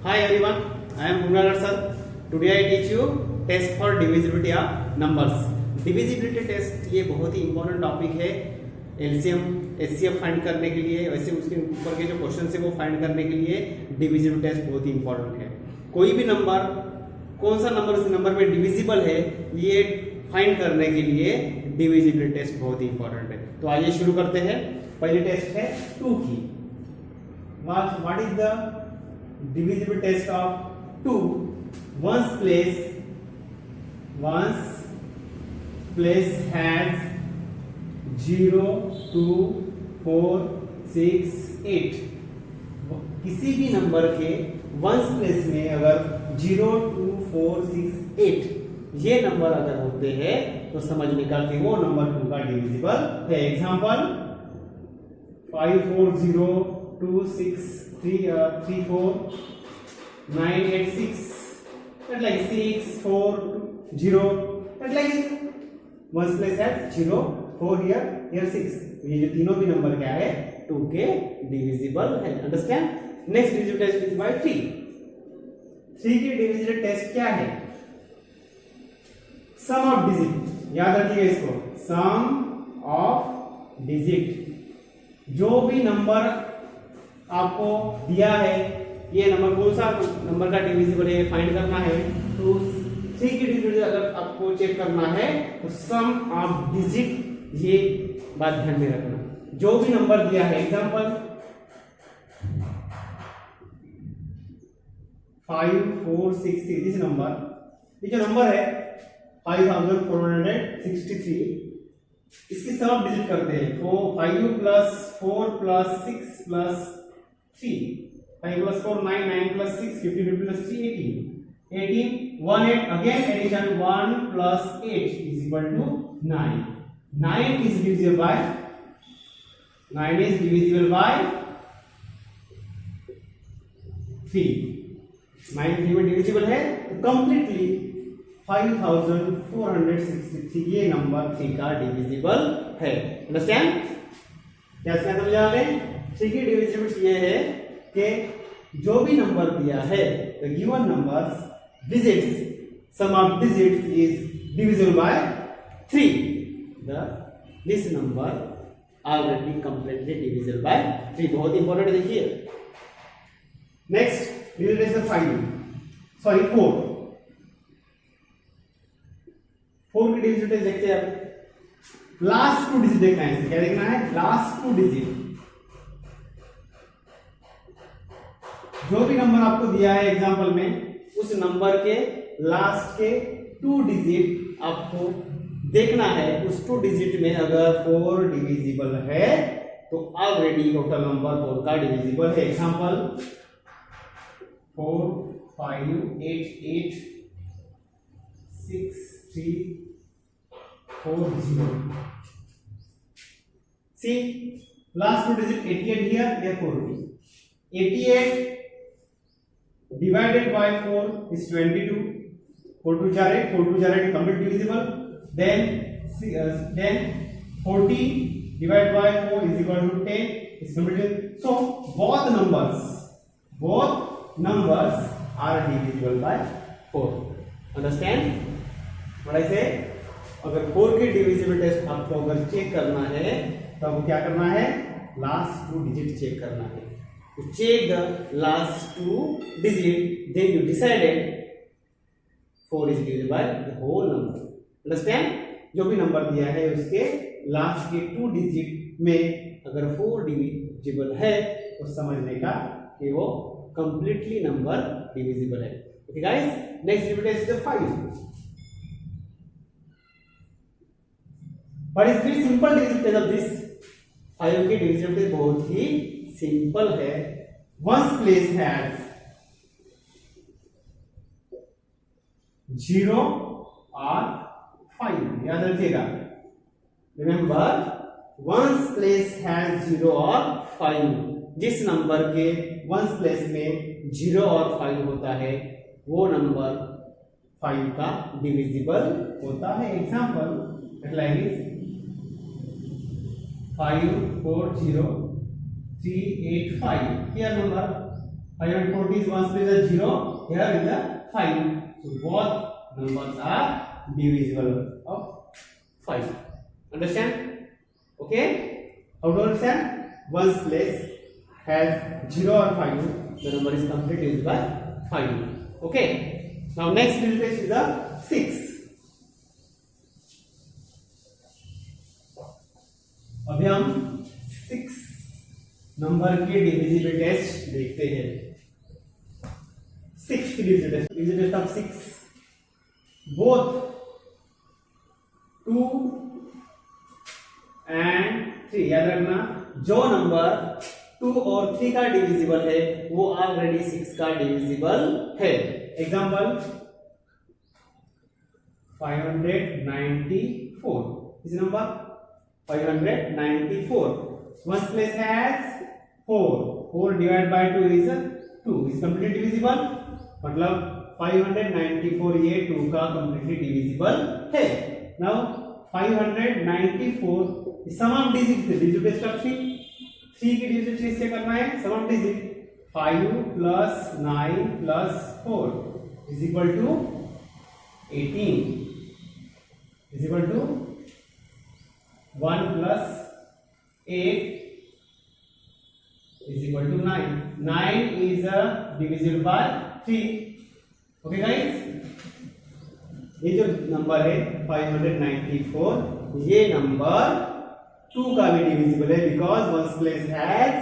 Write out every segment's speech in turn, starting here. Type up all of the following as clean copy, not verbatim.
Hi everyone, I am Gunnar sir. Today I teach you test for divisibility of numbers. Divisibility test ये बहुत ही important topic है LCM HCF find करने के लिए। वैसे उसके ऊपर के जो क्वेश्चन है वो फाइंड करने के लिए डिविजिबिलिटी टेस्ट बहुत ही इंपॉर्टेंट है। कोई भी नंबर कौन सा नंबर उस नंबर में डिविजिबल है ये फाइंड करने के लिए डिविजिबिलिटी टेस्ट बहुत ही इंपॉर्टेंट है। तो आइए शुरू करते हैं। पहली टेस्ट है 2 की। What is the divisible test of 2? One's place has 0, 2, 4, 6, 8। किसी भी नंबर के वंस प्लेस में अगर 0, 2, 4, 6, 8 ये नंबर अगर होते हैं तो समझ निकाल के वो नंबर 2 का डिविजिबल है। Example 5, 4, 0, 2, 6, 3, 4, 9, 8, 6, that like 6, 4, 0, that like one's place has 0, 4 here 6। ये जो तीनों भी नंबर क्या है 2 के डिविजिबल है। Understand? Next divisible test is by 3। 3 की डिविजिबल टेस्ट क्या है? Sum of digit. याद रखिएगा इसको, सम ऑफ डिजिट। जो भी नंबर आपको दिया है ये नंबर कौन सा नंबर का डिविजिबल है फाइंड करना है। तो 3 की डिविजिबल अगर आपको चेक करना है तो सम ऑफ डिजिट ये बात ध्यान में रखना। जो भी नंबर दिया है एग्जांपल 5, 4, 6, 3 दिस नंबर, ये जो नंबर है 5463, इसकी सम ऑफ डिजिट करते हैं। 5 plus 4 plus 6 plus 3, 5 plus 4 9, 9 plus 6 15, 15 plus 3 18, 1 8 again addition 1 plus 8 is equal to 9। 9 is divisible by 3। 9 3 में डिविजिबल है तो कंप्लीटली 5463 ये नंबर 3 का डिविजिबल है। अंडरस्टैंड? क्या समझ आ गए? 3 की डिविजिबिलिटी ये है कि जो भी नंबर दिया है the given numbers digits sum of digits is divisible by 3। this number already completely divisible by 3। बहुत इंपॉर्टेंट देखिए। Next divisibility 4। 4 की डिविजिबिलिटी देखते हैं आप। लास्ट 2 डिजिट देखना है। क्या देखना है? Last 2 digit. जो भी नंबर आपको दिया है एग्जांपल में उस नंबर के लास्ट के 2 डिजिट आपको देखना है। उस 2 डिजिट में अगर 4 डिविजिबल है तो ऑलरेडी टोटल नंबर 4 का डिविजिबल है। Example 4, 5, 8, 8, 6, 3, 4, 0। See, last 2 digit 88 here, therefore 88 divided by 4 is 22। 4 2 are 8, 4 2 are 8, complete divisible। Then 40 divided by 4 is equal to 10, is complete। So both numbers are divisible by 4। Understand what I say? अगर 4 की divisible test आपको अगर check करना है तो आपको क्या करना है? लास्ट 2 डिजिट चेक करना है। To check the last 2 digit, then you decided 4 is divisible by the whole number। Understand? जो भी नंबर दिया है उसके लास्ट के 2 डिजिट में अगर 4 डिविजिबल है तो समझने का कि वो कंप्लीटली नंबर डिविजिबल है। Okay guys, next divisibility is 5। What is very simple divisibility of this? 5 की डिविजिबिलिटी बहुत ही सिंपल है। वंस प्लेस हैज 0 और 5। याद रखिएगा, रिमेंबर वंस प्लेस हैज 0 और 5। जिस नंबर के वंस प्लेस में 0 और 5 होता है वो नंबर 5 का डिविजिबल होता है। Example 5 4 0 3 8 5 here number 540 is 1's place is 0. Here is the 5. So both numbers are divisible of 5. Understand? Okay? How to understand? 1's place has 0 or 5. The number is completely divisible by 5. Okay? Now next digit place is the 6. अभी हम 6 number के divisible test देखते हैं। 6 की divisible test of 6 both 2 and 3। याद रखना जो number 2 और 3 का डिविजिबल है वो ऑलरेडी 6 का डिविजिबल है। एग्जांपल 594 इस number 594 1's place has 4 divided by 2 is 2 is completely divisible मतलब 594 ये 2 का completely divisible है। now 594 sum of digit digit test of 3 की डिजिट टेस्ट से करना है sum of digit 5 plus 9 plus 4 is equal to 18 is equal to 1 plus 8 is equal to 9. 9 is divisible by 3. Okay guys? ये जो number है 594 ये number 2 का भी डिविजिबल है because 1's place has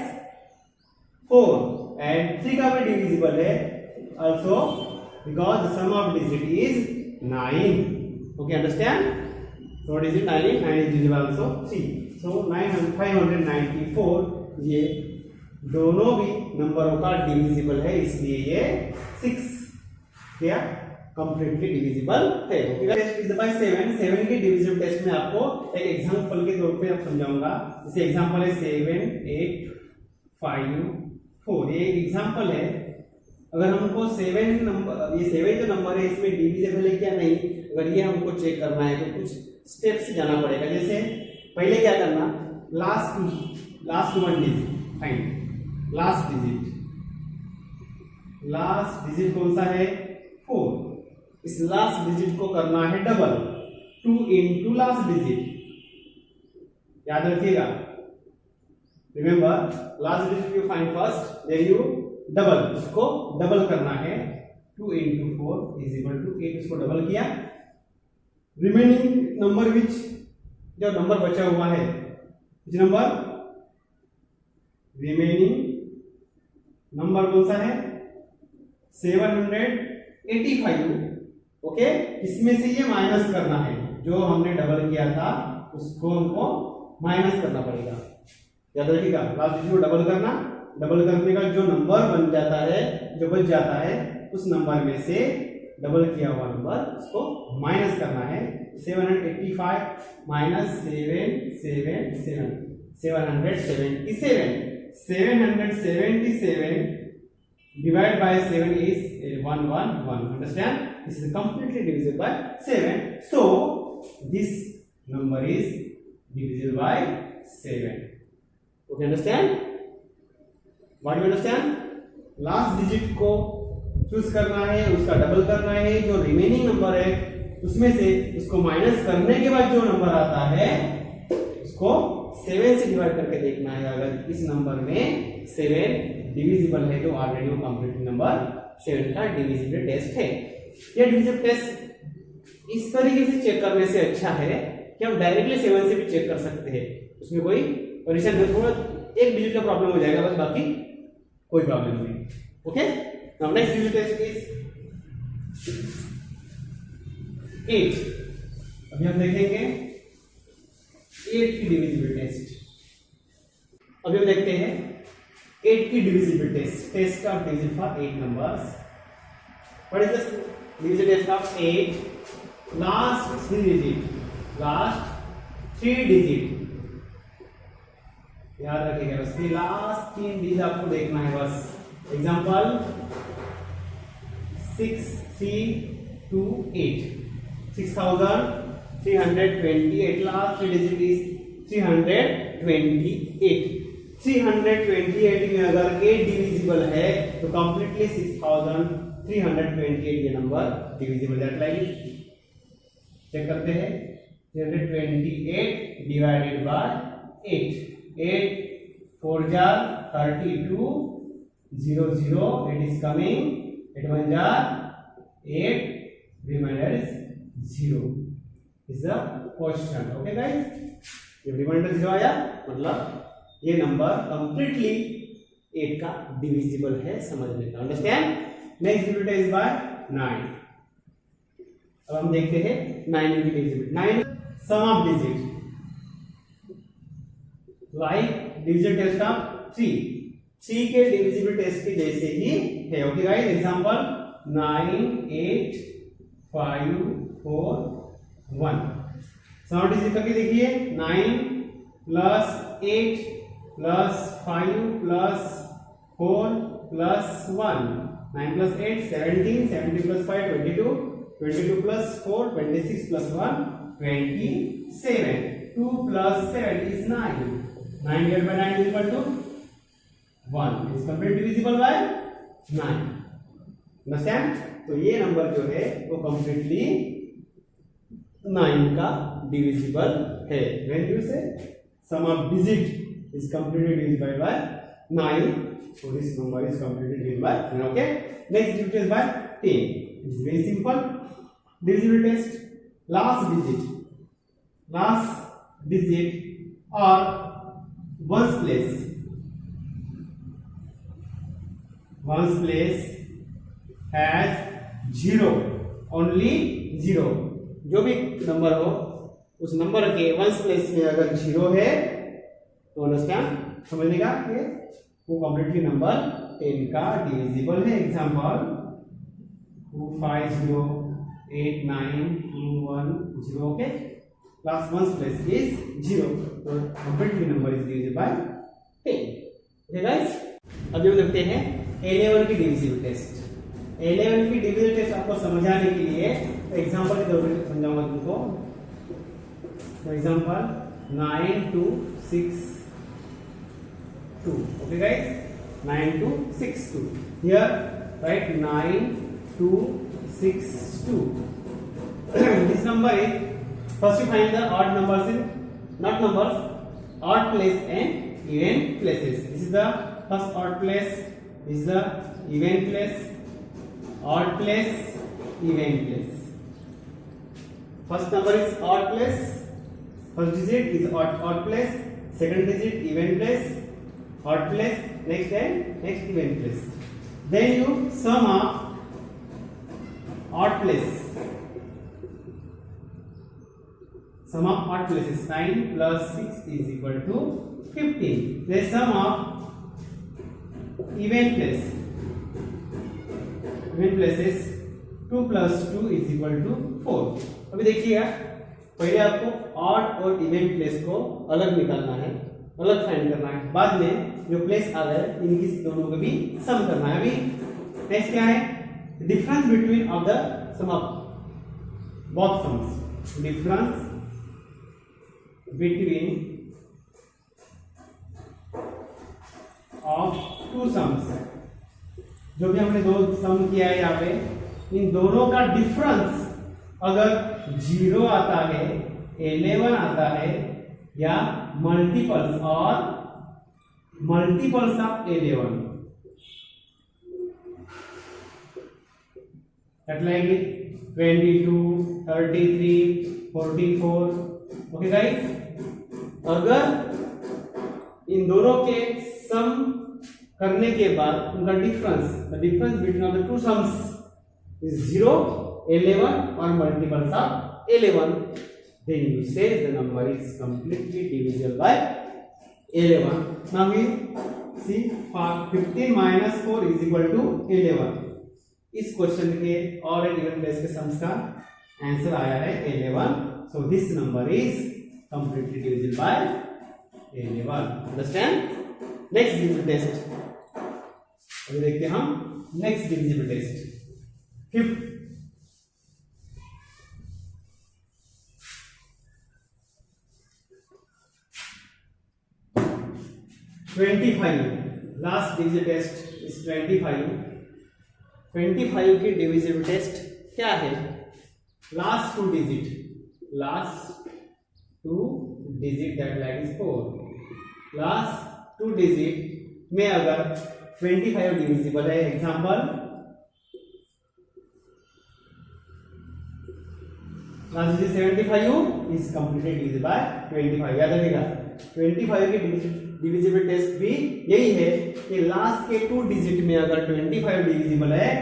4 and 3 का भी डिविजिबल है also because the sum of digit is 9. Okay, understand? So what is it? 9 is divisible also 3. So 594 ये दोनों भी नंबरों का डिविजिबल है इसलिए ये 6 क्या कंप्लीटली डिविजिबल है। टेस्ट इज बाय 7 के डिविजिबल टेस्ट में आपको एक एग्जांपल के तौर पे आप समझाऊंगा। जैसे एग्जांपल है 7 8 5 4 ये एक एग्जांपल है। अगर हमको 7 नंबर ये 7 जो नंबर है इसमें डिविजिबल है क्या नहीं अगर ये हमको चेक करना है तो कुछ स्टेप्स से जाना पड़ेगा। जैसे पहले क्या करना last 1 digit find last digit कौन सा है 4 इस लास्ट डिजिट को करना है डबल 2 into लास्ट डिजिट याद रखिएगा remember last digit you find first then you double उसको डबल करना है 2 into 4 is equal to 8 उसको डबल किया रिमेनिंग नंबर विच जो नंबर बचा हुआ है which नंबर रिमेनिंग नंबर कौन सा है 785 ओके इसमें से ये माइनस करना है जो हमने डबल किया था उसको हमको माइनस करना पड़ेगा। याद रखिएगा लास्ट डिजिट को डबल करने का जो नंबर बन जाता है जो बच जाता है उस नंबर में से डबल किया हुआ नंबर उसको माइनस करना है। 785 minus 777 divided by 7 is 111 understand this is completely divisible by 7 so this number is divisible by 7 okay understand what do you understand last digit को चूज करना है उसका डबल करना है जो रिमेनिंग नंबर है उसमें से उसको माइनस करने के बाद जो नंबर आता है उसको 7 से डिवाइड करके देखना है अगर इस नंबर में 7 डिविजिबल है तो ऑलरेडी वो कंप्लीट नंबर 7 का डिविजिबल टेस्ट है। यह डिविजिबल टेस्ट इस तरीके से चेक करने से अच्छा है कि हम डायरेक्टली 7 से भी चेक कर सकते हैं उसमें कोई परेशानी नहीं थोड़ा एक डिजिट का प्रॉब्लम हो जाएगा बस बाकी कोई प्रॉब्लम नहीं okay. Now next digit test is 8 अभी हम देखेंगे 8 की डिविजिबल टेस्ट अभी हम देखते हैं 8 की divisible test of division for 8 numbers what is the divisible test of 8 last 3 digit याद रखिएगा उसकी लास्ट 3 डिजिट आपको देखना है बस एग्जांपल 6328 6328 last 3 digit is 328 328 में अगर 8 डिविजिबल है तो कंप्लीटली 6328 ये number divisible that like check करते हैं 328 divided by 8 8 4 jar 32 0 0 it is coming 8 1 jar 8 remainder is 0 is the question okay guys ये रिमाइंडर 0 आया मतलब ये नंबर कंप्लीटली 8 का डिविजिबल है समझने का understand next divisible is by 9 अब हम देखते हैं 9 की divisible 9 sum of digit like divisible test of 3 के डिविजिबल टेस्ट के जैसे ही है okay guys example 9 8 5 4 1 sum of digit करके देखिए 9 plus 8 plus 5 plus 4 plus 1 9 plus 8 17 17 plus 5 22 22 plus 4 26 plus 1 27 2 plus 7 is 9 9 divided by 9 is equal to 1 is completely divisible by 9 understand तो ये number जो है वो कंप्लीटली 9 का डिविजिबल है when you say sum of digit is completely divisible by 9 so this number is completely divisible by 9 okay next digit is by 10 it's very simple divisible test last digit or ones place has 0 only 0 जो भी number हो उस number के ones place में अगर 0 है तो understand समझने का कि वो कंप्लीटली नंबर 10 का डिविजिबल है example 2508921 okay last ones place is 0 तो completely number is divisible bye 10 okay guys अभी हम देखते हैं 11 की डिविजिबल टेस्ट 11 की डिविजिबल टेस्ट आपको समझाने के लिए एग्जांपल के तौर पर समझाऊंगा तुमको For example, 9 2 6 2. Okay, guys? 9 2 6 2. Here, write 9 2 6 2. This number is first you find the odd numbers in not numbers, odd place and even places. This is the first odd place. This is the even place, odd place, even place. First number is odd place. First digit is odd place, second digit even place, odd place, next and next even place. Then you sum up odd place. Sum of odd places 9 plus 6 is equal to 15. Then sum of even place. Even places 2 plus 2 is equal to 4. अभी देखिएगा पहले आपको odd और even place को अलग निकालना है अलग फाइंड करना है बाद में जो प्लेस आ गए इनकी दोनों को भी सम करना है अभी नेक्स्ट क्या है difference between of the sum of both sums difference between of two sums जो भी हमने दो सम किया है यहाँ पे इन दोनों का डिफरेंस अगर 0 आता है 11 आता है या मल्टीपल्स और multiples of 11 like 22 33 44 okay guys अगर इन दोनों के सम करने के बाद उनका difference the difference between of the two sums is 0 11 or multiples of 11 then you say the number is completely divisible by 11 now we see 15 minus 4 is equal to 11 इस question के और एक इवन प्लेस के sums का answer आया है 11 so this number is completely divisible by 11 understand next divisible test अभी देखते हैं हम next divisible test fifth 12 25, last divisible test is 25। 25 की डिविजिबल टेस्ट क्या है? Last two digit that like is 4। Last two digit में अगर 25 डिविजिबल है, example last digit 75 is completely divisible by 25। याद रखिएगा 25 की डिविजिबल टेस्ट भी यही है कि लास्ट के 2 डिजिट में अगर 25 डिविजिबल है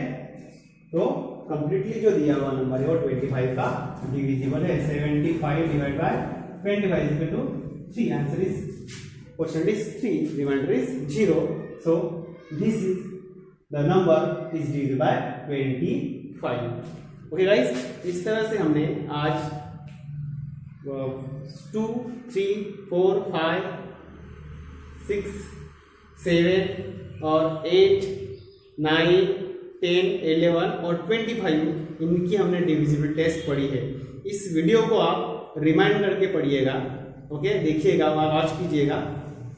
तो कंप्लीटली जो दिया हुआ नंबर है वो 25 का डिविजिबल है। 75 divide by 25 is equal to 3। Answer is question is 3, remainder is 0। So this is the number is divisible by 25। Okay guys, इस तरह से हमने आज 2, 3, 4, 5, 6, 7 और 8, 9, 10, 11 और 25 इनकी हमने डिविजिबल टेस्ट पढ़ी है। इस वीडियो को आप रिमाइंड करके पढ़िएगा, ओके, देखिएगा, वॉच कीजिएगा।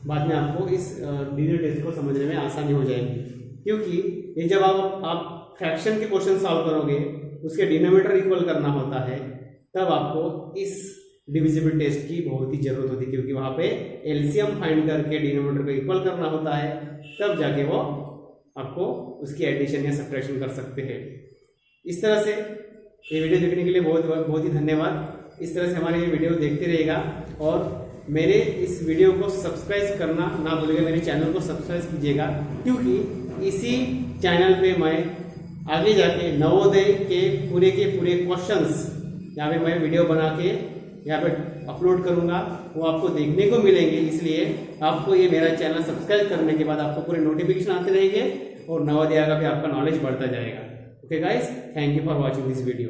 बाद में आपको इस डिविजिबल टेस्ट को समझने में आसानी हो जाएगी, क्योंकि ये जब आप फ्रैक्शन के क्वेश्चन सॉल्व करोगे, उसके डिनोमिनेटर इक्वल करना होता है, तब आपको इस डिविजिबल टेस्ट की बहुत ही जरूरत होती है, क्योंकि वहां पे एलसीएम फाइंड करके डिनोमिनेटर को इक्वल करना होता है, तब जाके वो आपको उसकी एडिशन या सब्ट्रैक्शन कर सकते हैं। इस तरह से ये वीडियो देखने के लिए बहुत ही धन्यवाद। इस तरह से हमारे ये वीडियो देखते रहिएगा और मेरे इस वीडियो को सब्सक्राइब करना ना भूलिएगा, मेरे चैनल को सब्सक्राइब कीजिएगा, क्योंकि इसी चैनल पे मैं आगे जाके नवोदय के पूरे क्वेश्चंस यहाँ पे मैं वीडियो बना के यहाँ पे अपलोड करूँगा, वो आपको देखने को मिलेंगे। इसलिए आपको ये मेरा चैनल सब्सक्राइब करने के बाद आपको पूरे नोटिफिकेशन आते रहेंगे और नवोदय का भी आपका नॉलेज बढ़ता जाएगा। Okay guys, thank you for watching this video.